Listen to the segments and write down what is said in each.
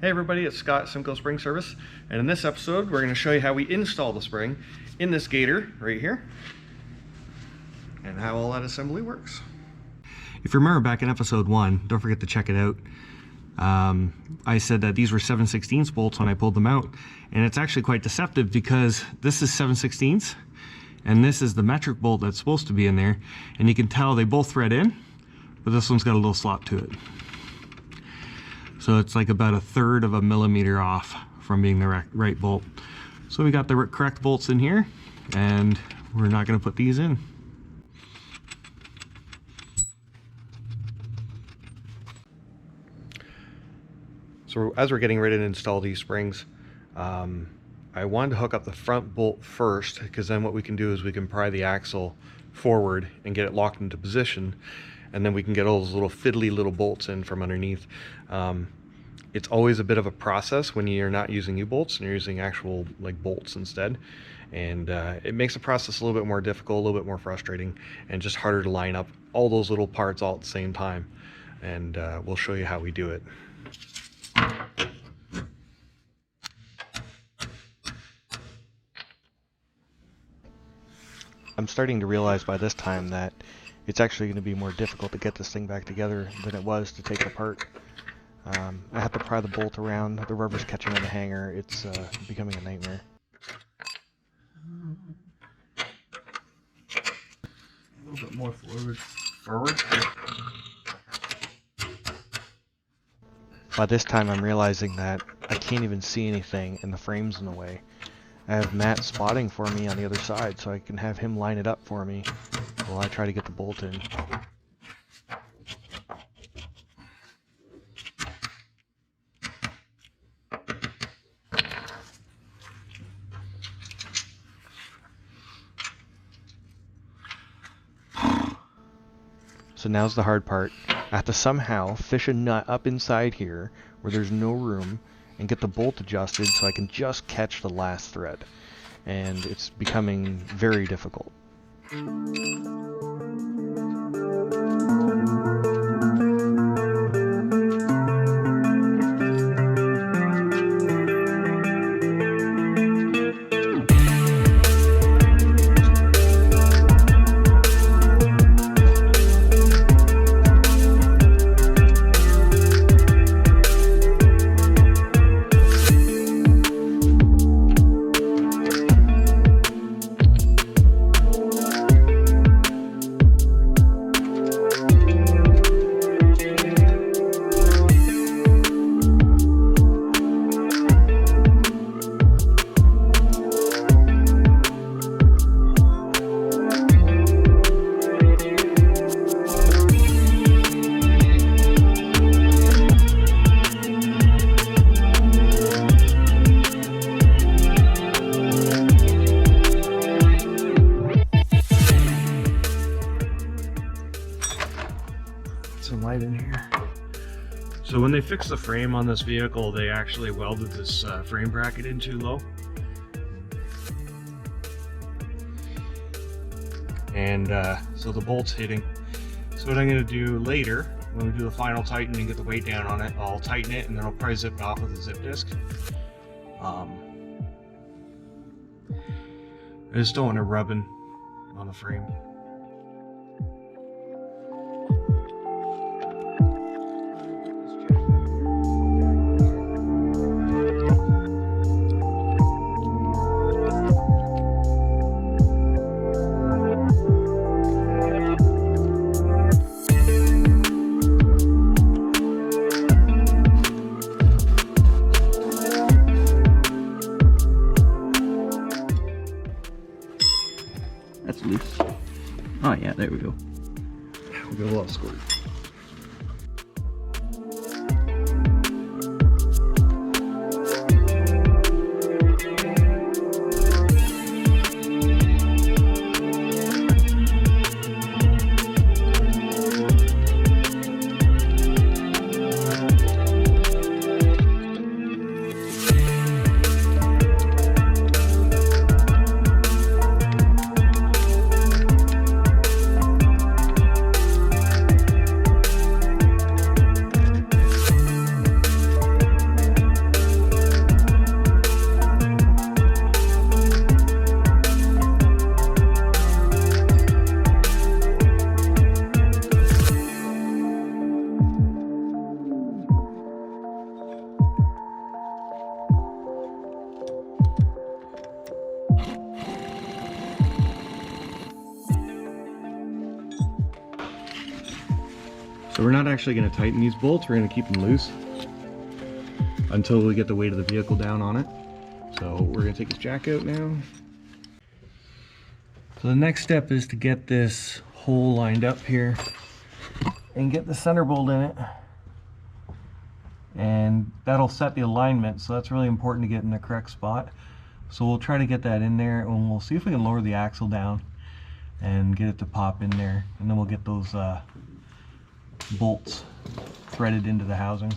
Hey everybody, it's Scott, Simcoe Spring Service, and in this episode we're going to show you how we install the spring in this gator right here and how all that assembly works. If you remember back in episode 1, don't forget to check it out. I said that these were 7/16 bolts when I pulled them out, and it's actually quite deceptive because this is 7/16 and this is the metric bolt that's supposed to be in there, and you can tell they both thread in, but this one's got a little slot to it. So it's like about 1/3 of a millimeter off from being the right bolt. So we got the correct bolts in here, and we're not going to put these in. So as we're getting ready to install these springs, I wanted to hook up the front bolt first, because then what we can do is we can pry the axle forward and get it locked into position, and then we can get all those little fiddly little bolts in from underneath. It's always a bit of a process when you're not using U-bolts and you're using actual like bolts instead, and it makes the process a little bit more difficult, a little bit more frustrating, and just harder to line up all those little parts all at the same time. And we'll show you how we do it. I'm starting to realize by this time that it's actually going to be more difficult to get this thing back together than it was to take it apart. I have to pry the bolt around, the rubber's catching on the hanger, it's becoming a nightmare. A little bit more forward. By this time I'm realizing that I can't even see anything and the frame's in the way. I have Matt spotting for me on the other side so I can have him line it up for me while I try to get the bolt in. So now's the hard part. I have to somehow fish a nut up inside here where there's no room and get the bolt adjusted so I can just catch the last thread. And it's becoming very difficult. Some light in here. So when they fixed the frame on this vehicle, they actually welded this frame bracket in too low. And so the bolt's hitting. So what I'm going to do later, when we do the final tighten and get the weight down on it, I'll tighten it and then I'll probably zip it off with a zip disc. I just don't want it rubbing on the frame. That's loose. Oh yeah, there we go. We got a lot of squirt. So we're not actually going to tighten these bolts, we're going to keep them loose until we get the weight of the vehicle down on it. So we're going to take this jack out now. So the next step is to get this hole lined up here and get the center bolt in it. And that'll set the alignment, so that's really important to get in the correct spot. So we'll try to get that in there, and we'll see if we can lower the axle down and get it to pop in there, and then we'll get those bolts threaded into the housing.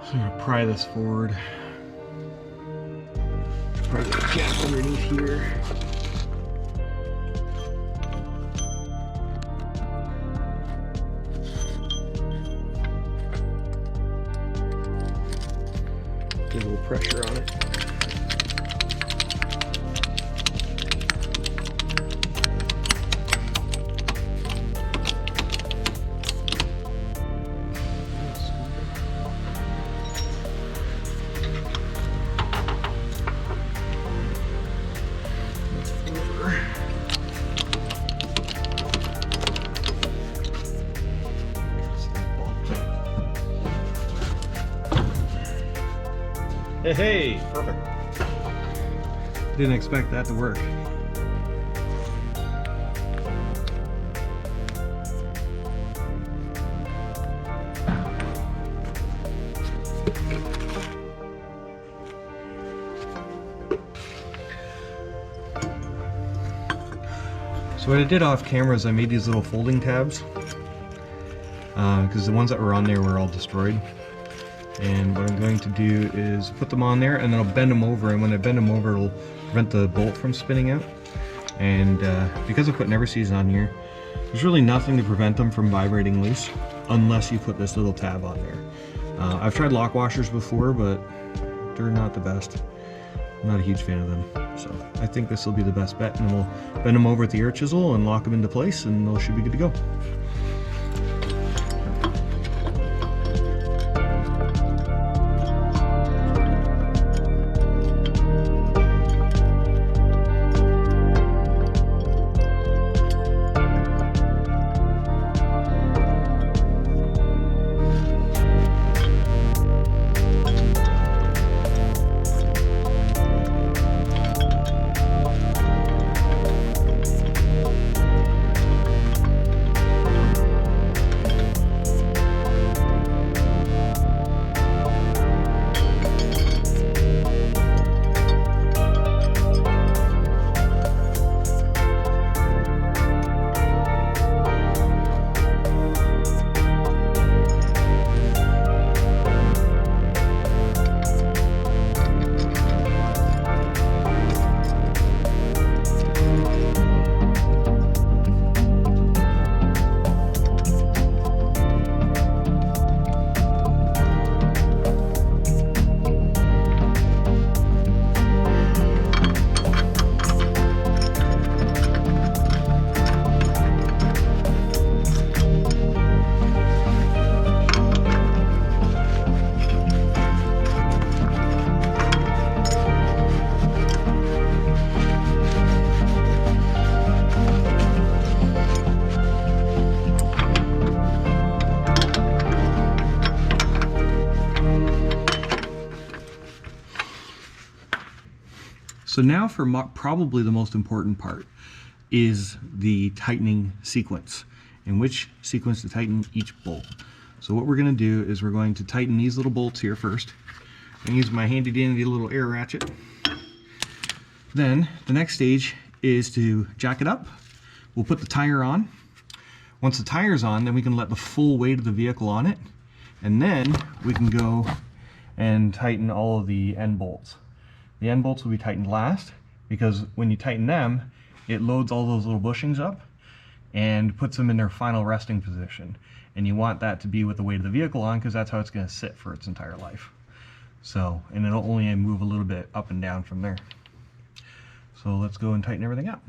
So I'm going to pry this forward. Pry the jack underneath here. Get a little pressure on it. Hey, perfect. Didn't expect that to work. So what I did off camera is I made these little folding tabs because the ones that were on there were all destroyed. And what I'm going to do is put them on there and then I'll bend them over, and when I bend them over it'll prevent the bolt from spinning out. And because I put Never-Seez on here, there's really nothing to prevent them from vibrating loose unless you put this little tab on there. I've tried lock washers before, but they're not the best. I'm not a huge fan of them. So I think this will be the best bet, and then we'll bend them over with the air chisel and lock them into place, and those should be good to go. So now for probably the most important part is the tightening sequence, and which sequence to tighten each bolt. So what we're going to do is we're going to tighten these little bolts here first. I'm going to use my handy dandy little air ratchet. Then the next stage is to jack it up. We'll put the tire on. Once the tire's on, then we can let the full weight of the vehicle on it, and then we can go and tighten all of the end bolts. The end bolts will be tightened last, because when you tighten them, it loads all those little bushings up and puts them in their final resting position. And you want that to be with the weight of the vehicle on, because that's how it's going to sit for its entire life. So, and it'll only move a little bit up and down from there. So let's go and tighten everything up.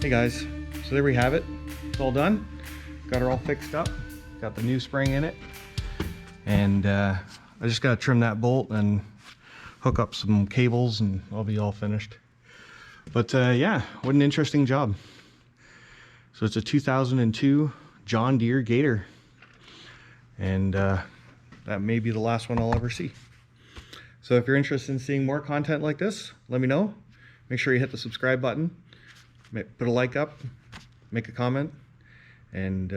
Hey guys, so there we have it. It's all done. Got her all fixed up. Got the new spring in it. And I just gotta trim that bolt and hook up some cables and I'll be all finished. But yeah, what an interesting job. So it's a 2002 John Deere Gator. And that may be the last one I'll ever see. So if you're interested in seeing more content like this, let me know. Make sure you hit the subscribe button, put a like up, make a comment, and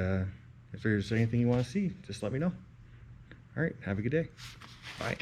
if there's anything you want to see, just let me know. All right, have a good day. Bye.